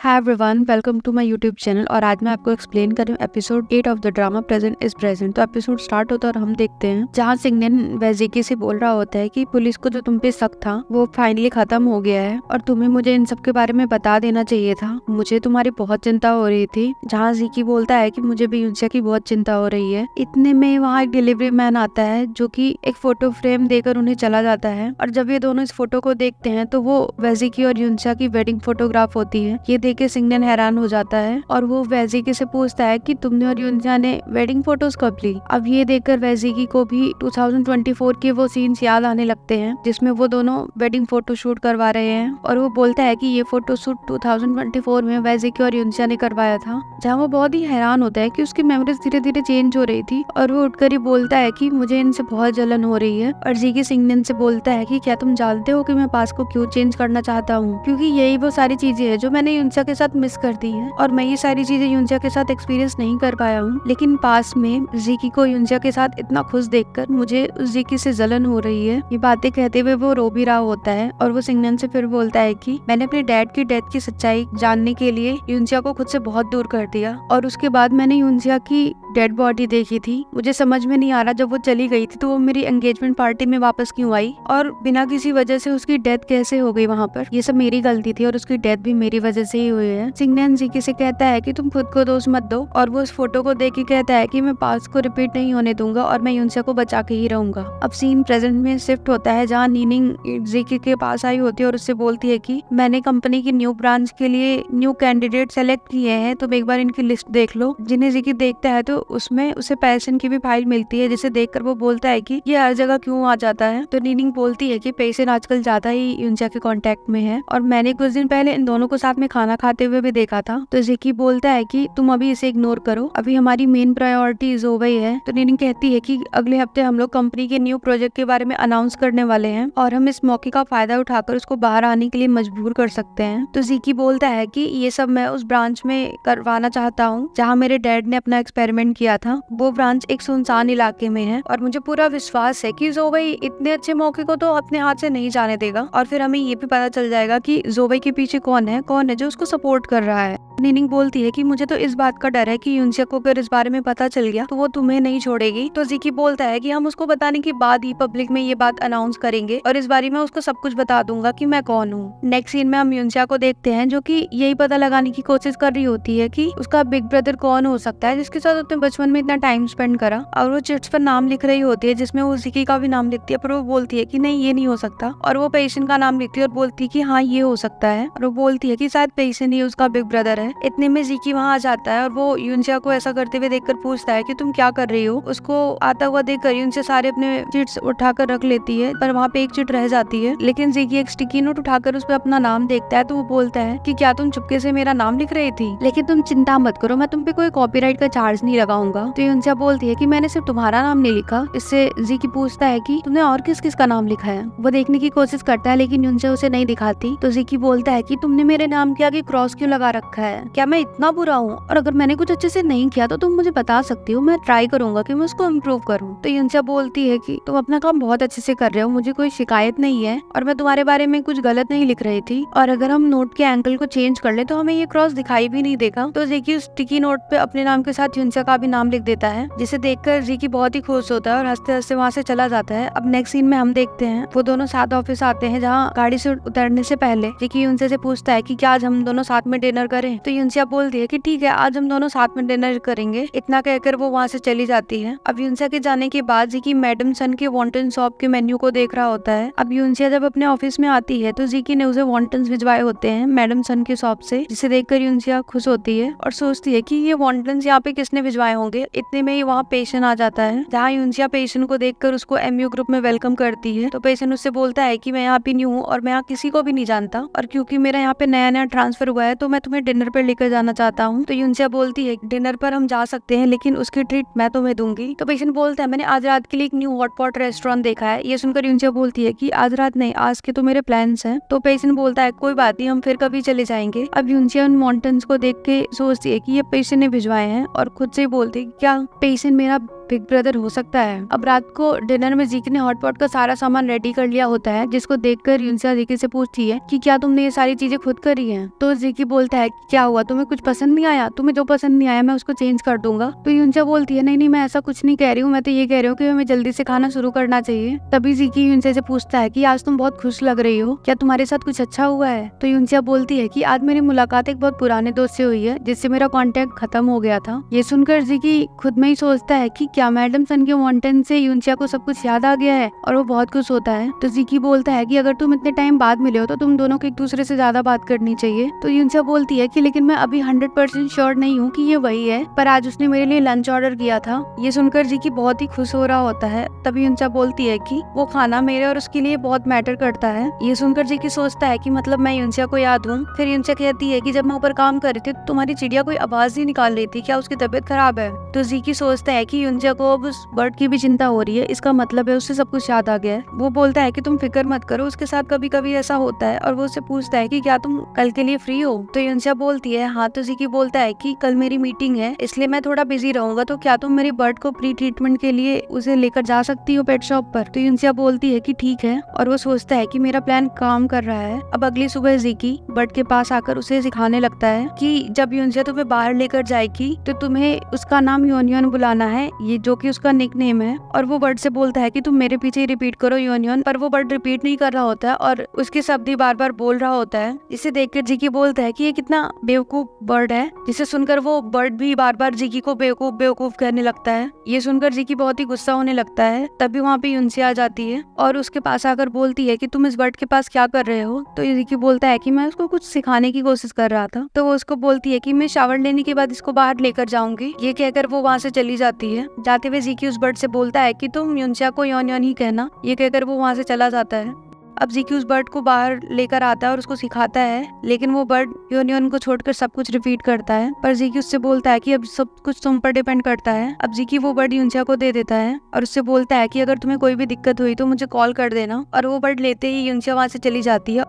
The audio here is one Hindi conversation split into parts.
Hi everyone, welcome to my YouTube channel. और आज मैं आपको एक्सप्लेन कर रही हूँ episode 8 of the drama present is present. तो एपिसोड स्टार्ट होता है और हम देखते हैं जहाँ सिंगनेन वैजिकी से बोल रहा होता है कि पुलिस को जो तुम पे शक था वो फाइनली खत्म हो गया है और तुम्हें मुझे इन सब के बारे में बता देना चाहिए था। मुझे तुम्हारी बहुत चिंता हो रही थी। जहाँ जीकी बोलता है कि मुझे भी यूंसिया की बहुत चिंता हो रही है। इतने में वहाँ एक डिलीवरी मैन आता है जो कि एक फोटो फ्रेम देकर उन्हें चला जाता है। और जब ये दोनों इस फोटो को देखते हैं तो वो वैजिकी और यूंसिया की वेडिंग फोटोग्राफ होती है। ये देख के सिंगनेन हैरान हो जाता है और वो वैजिकी से पूछता है कि तुमने और यूंसिया ने वेडिंग फोटोज कब ली। अब ये देखकर वैजिकी को भी 2024 के वो सीन्स याद आने लगते हैं जिसमें वो दोनों वेडिंग फोटो शूट करवा रहे हैं। और वो बोलता है कि ये फोटो शूट 2024 में वैजिकी और यूंसिया ने करवाया था। जहाँ वो बहुत ही हैरान होता है कि उसकी मेमोरीज धीरे धीरे चेंज हो रही थी और वो उठकर ही बोलता है कि मुझे इनसे बहुत जलन हो रही है। और जीकी सिंगनेन से बोलता है कि क्या तुम जानते हो कि मैं पास को क्यों चेंज करना चाहता हूँ, क्योंकि यही वो सारी चीजें हैं जो मैंने यूंसिया के साथ मिस कर दी है और मैं ये सारी चीजें यूंसिया के साथ एक्सपीरियंस नहीं कर पाया हूँ। लेकिन पास में जीकी को यूंसिया के साथ इतना खुश देखकर मुझे उस जीकी से जलन हो रही है। ये बातें कहते हुए वो रो भी रहा होता है और वो सिंगनेन से फिर बोलता है कि मैंने अपने डैड की डेथ की सच्चाई जानने के लिए यूंसिया को खुद से बहुत दूर कर दिया और उसके बाद मैंने यूंसिया की डेड बॉडी देखी थी। मुझे समझ में नहीं आ रहा जब वो चली गई थी तो वो मेरी एंगेजमेंट पार्टी में वापस क्यों आई और बिना किसी वजह से उसकी डेथ कैसे हो गई वहाँ पर। ये सब मेरी गलती थी और उसकी डेथ भी मेरी वजह से ही हुई है। सिंगनेन जीकी से कहता है कि तुम खुद को दोष मत दो और वो उस फोटो को देख के कहता है कि मैं पास्ट को रिपीट नहीं होने दूंगा और मैं यूंसिया को बचा के ही रहूंगा। अब सीन प्रेजेंट में शिफ्ट होता है जहाँ नीनिंग जीकी के पास आई होती है और उससे बोलती है कि मैंने कंपनी की न्यू ब्रांच के लिए न्यू कैंडिडेट सेलेक्ट किए हैं, तुम एक बार इनकी लिस्ट देख लो। जिन्हें जीकी देखता है तो उसमें उसे पेशन की भी फाइल मिलती है जिसे देखकर वो बोलता है कि ये हर जगह क्यों आ जाता है। तो नीनिंग बोलती है कि पेशन आजकल ज्यादा ही यूंसिया के कांटेक्ट में है और मैंने कुछ दिन पहले इन दोनों को साथ में खाना खाते हुए भी देखा था। तो जीकी बोलता है कि तुम अभी इसे इग्नोर करो, अभी हमारी मेन प्रायोरिटी ज़ोवई है। तो नीनिंग कहती है कि अगले हफ्ते हम लोग कंपनी के न्यू प्रोजेक्ट के बारे में अनाउंस करने वाले हैं और हम इस मौके का फायदा उठाकर उसको बाहर आने के लिए मजबूर कर सकते हैं। तो जीकी बोलता है कि ये सब मैं उस ब्रांच में करवाना चाहता हूँ जहाँ मेरे डैड ने अपना एक्सपेरिमेंट किया था। वो ब्रांच एक सुनसान इलाके में है और मुझे पूरा विश्वास है कि ज़ोवई इतने अच्छे मौके को तो अपने हाथ से नहीं जाने देगा और फिर हमें ये भी पता चल जाएगा कि ज़ोवई के पीछे कौन है जो उसको सपोर्ट कर रहा है। नीनिंग बोलती है कि मुझे तो इस बात का डर है कि यूंसिया को अगर इस बारे में पता चल गया तो वो तुम्हें नहीं छोड़ेगी। तो जीकी बोलता है कि हम उसको बताने के बाद ही पब्लिक में ये बात अनाउंस करेंगे और इस बारे में उसको सब कुछ बता दूंगा कि मैं कौन हूँ। नेक्स्ट सीन में हम यूंसिया को देखते हैं जो कि यही पता लगाने की कोशिश कर रही होती है कि उसका बिग ब्रदर कौन हो सकता है जिसके साथ उसने बचपन में इतना टाइम स्पेंड करा। और वो चिट्स पर नाम लिख रही होती है जिसमें वो जीकी का भी नाम लिखती है, पर वो बोलती है कि नहीं ये नहीं हो सकता। और वो पेशेंट का नाम लिखती है और बोलती है कि हाँ ये हो सकता है और वो बोलती है कि शायद पेशेंट ही उसका बिग ब्रदर है। इतने में जीकी वहाँ आ जाता है और वो यूंसिया को ऐसा करते हुए देखकर पूछता है कि तुम क्या कर रही हो। उसको आता हुआ देखकर यूंसिया सारे अपने चिट्स उठाकर रख लेती है पर वहाँ पे एक चिट रह जाती है। लेकिन जीकी एक स्टिकी नोट उठाकर उस पर अपना नाम देखता है तो वो बोलता है कि क्या तुम चुपके से मेरा नाम लिख रही थी, लेकिन तुम चिंता मत करो, मैं तुम पे कोई कॉपीराइट का चार्ज नहीं लगाऊंगा। तो यूंसिया बोलती है कि मैंने सिर्फ तुम्हारा नाम नहीं लिखा। इससे जीकी पूछता है कि तुमने और किस किस का नाम लिखा है। वो देखने की कोशिश करता है लेकिन यूंसिया उसे नहीं दिखाती। तो जीकी बोलता है कि तुमने मेरे नाम के आगे क्रॉस क्यों लगा रखा है, क्या मैं इतना बुरा हूँ? और अगर मैंने कुछ अच्छे से नहीं किया तो तुम मुझे बता सकती हो, मैं ट्राई करूंगा कि मैं उसको इम्प्रूव करूँ। तो यूंसिया बोलती है कि तुम अपना काम बहुत अच्छे से कर रहे हो, मुझे कोई शिकायत नहीं है और मैं तुम्हारे बारे में कुछ गलत नहीं लिख रही थी। और अगर हम नोट के एंगल को चेंज कर ले तो हमें ये क्रॉस दिखाई भी नहीं देगा। तो जीकी उस स्टिकी नोट पे अपने नाम के साथ यूंसिया का भी नाम लिख देता है जिसे देखकर जीकी बहुत ही खुश होता है और हंसते हंसते वहाँ से चला जाता है। अब नेक्स्ट सीन में हम देखते हैं वो दोनों साथ ऑफिस आते हैं जहाँ गाड़ी से उतरने से पहले जीकी यूंसिया से पूछता है कि क्या आज हम दोनों साथ में डिनर करें। तो यूंसिया बोलती है कि ठीक है, आज हम दोनों साथ में डिनर करेंगे। इतना कहकर वो वहाँ से चली जाती है। अब यूंसिया के जाने के बाद जीकी मैडम सन के वॉन्टन शॉप के मेन्यू को देख रहा होता है। अब यूंसिया जब अपने ऑफिस में आती है तो जीकी ने उसे वॉन्टन्स भिजवाए होते हैं मैडम सन के शॉप से, जिसे देखकर यूंसिया खुश होती है और सोचती है कि ये वॉन्टन्स यहाँ पे किसने भिजवाए होंगे। इतने में ही वहाँ पेशेंट आ जाता है जहाँ यूंसिया पेशेंट को देखकर उसको एमयू ग्रुप में वेलकम करती है। तो पेशेंट उससे बोलता है कि मैं यहाँ पे न्यू हूँ और मैं यहाँ किसी को भी नहीं जानता और क्योंकि मेरा यहाँ पे नया नया ट्रांसफर हुआ है तो मैं तुम्हें डिनर पर लेकर जाना चाहता हूँ। तो यूंसिया बोलती है डिनर पर हम जा सकते हैं लेकिन उसकी ट्रीट मैं तुम्हें दूंगी। तो पेशेंट बोलता है मैंने आज रात के लिए एक न्यू हॉटपॉट रेस्टोरेंट देखा है। ये सुनकर यूंसिया बोलती है कि आज रात नहीं, आज के तो मेरे प्लान्स हैं। तो पेशेंट बोलता है कोई बात नहीं, हम फिर कभी चले जाएंगे। अब यूंसिया उन मॉन्टन्स को देख के सोचती है कि ये पेशेंट ने भिजवाए हैं और खुद से बोलती है क्या पेशेंट मेरा बिग ब्रदर हो सकता है। अब रात को डिनर में जीकी ने हॉटपॉट का सारा सामान रेडी कर लिया होता है, जिसको देखकर यूनसिया जीकी से पूछती है कि क्या तुमने ये सारी चीजें खुद करी हैं? तो जीकी बोलता है क्या हुआ, तुम्हें कुछ पसंद नहीं आया? तुम्हें जो पसंद नहीं आया मैं उसको चेंज कर दूंगा। तो यूनसिया बोलती है नहीं मैं ऐसा कुछ नहीं कह रही हूँ, मैं तो ये कह रही हूँ कि हमें जल्दी से खाना शुरू करना चाहिए। तभी जीकी यूनसिया से पूछता है कि आज तुम बहुत खुश लग रही हो, क्या तुम्हारे साथ कुछ अच्छा हुआ है? तो यूनसिया बोलती है कि आज मेरी मुलाकात एक बहुत पुराने दोस्त से हुई है, जिससे मेरा कांटेक्ट खत्म हो गया था। ये सुनकर जीकी खुद में ही सोचता है कि क्या मैडम सन के माउंटेन से यूनसिया को सब कुछ याद आ गया है, और वो बहुत खुश होता है। तो जीकी बोलता है कि अगर तुम इतने टाइम बाद मिले हो तो तुम दोनों को एक दूसरे से ज्यादा बात करनी चाहिए। तो यूनसिया बोलती है कि लेकिन मैं अभी 100% श्योर नहीं हूँ कि ये वही है, पर आज उसने मेरे लिए लंच ऑर्डर किया था। ये सुनकर जीकी बहुत ही खुश हो रहा होता है। तभी यूनसिया बोलती है कि वो खाना मेरे और उसके लिए बहुत मैटर करता है। ये सुनकर जीकी सोचता है कि मतलब मैं यूनसिया को याद हूँ। फिर यूनसिया कहती है कि जब मैं ऊपर काम कर रही थी तो तुम्हारी चिड़िया कोई आवाज नहीं निकाल रही थी, क्या उसकी तबीयत खराब है? तो जीकी सोचता है कि यूनसिया को अब उस बर्ड की भी चिंता हो रही है, इसका मतलब है उससे सब कुछ याद आ गया है। वो बोलता है कि तुम फिक्र मत करो, उसके साथ कभी कभी ऐसा होता है। और वो उससे पूछता है कि क्या तुम कल के लिए फ्री हो? तो यूनसिया बोलती है हाँ। तो जीकी बोलता है कि कल मेरी मीटिंग है, इसलिए मैं थोड़ा बिजी रहूंगा, तो क्या तुम मेरी बर्ड को प्री ट्रीटमेंट के लिए उसे लेकर जा सकती हो पेट शॉप पर? तो यूनसिया बोलती है कि ठीक है, और वो सोचता है कि मेरा प्लान काम कर रहा है। अब अगली सुबह जीकी बर्ड के पास आकर उसे सिखाने लगता है कि जब यूनसिया तुम्हें बाहर लेकर जाएगी तो तुम्हें उसका नाम योनियन बुलाना है, ये जो कि उसका निकनेम है। और वो बर्ड से बोलता है कि तुम मेरे पीछे ही रिपीट करो योनियन, पर वो बर्ड रिपीट नहीं कर रहा होता है और उसके शब्द ही बार बार बोल रहा होता है। इसे देखकर जीकी बोलता है कि ये कितना बेवकूफ बर्ड है, जिसे सुनकर वो बर्ड भी बार बार जीकी को बेवकूफ बेवकूफ कहने लगता है। ये सुनकर जीकी बहुत ही गुस्सा होने लगता है। तभी वहाँ पे यूनसिया आ जाती है और उसके पास आकर बोलती है कि तुम इस बर्ड के पास क्या कर रहे हो? तो जीकी बोलता है कि मैं उसको कुछ सिखाने की कोशिश कर रहा था। तो वो उसको बोलती है कि मैं शावर लेने के बाद इसको बाहर लेकर जाऊंगी। ये कहकर वो वहाँ से चली जाती है। जाते हुए जीकी उस बर्ड से बोलता है कि तुम यूनसिया को योन योन ही कहना। ये कहकर वो वहाँ से चला जाता है। अब जीकी उस बर्ड को बाहर लेकर आता है और उसको सिखाता है, लेकिन वो बर्ड योन को छोड़कर सब कुछ रिपीट करता है। पर जीकी उससे बोलता है कि अब सब कुछ तुम पर डिपेंड करता है। अब जीकी वो बर्ड यूनसिया को दे देता है और उससे बोलता है कि अगर तुम्हें कोई भी दिक्कत हुई तो मुझे कॉल कर देना। और वो बर्ड लेते ही यूनसिया वहाँ से चली जाती है।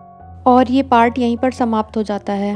और ये पार्ट यहीं पर समाप्त हो जाता है।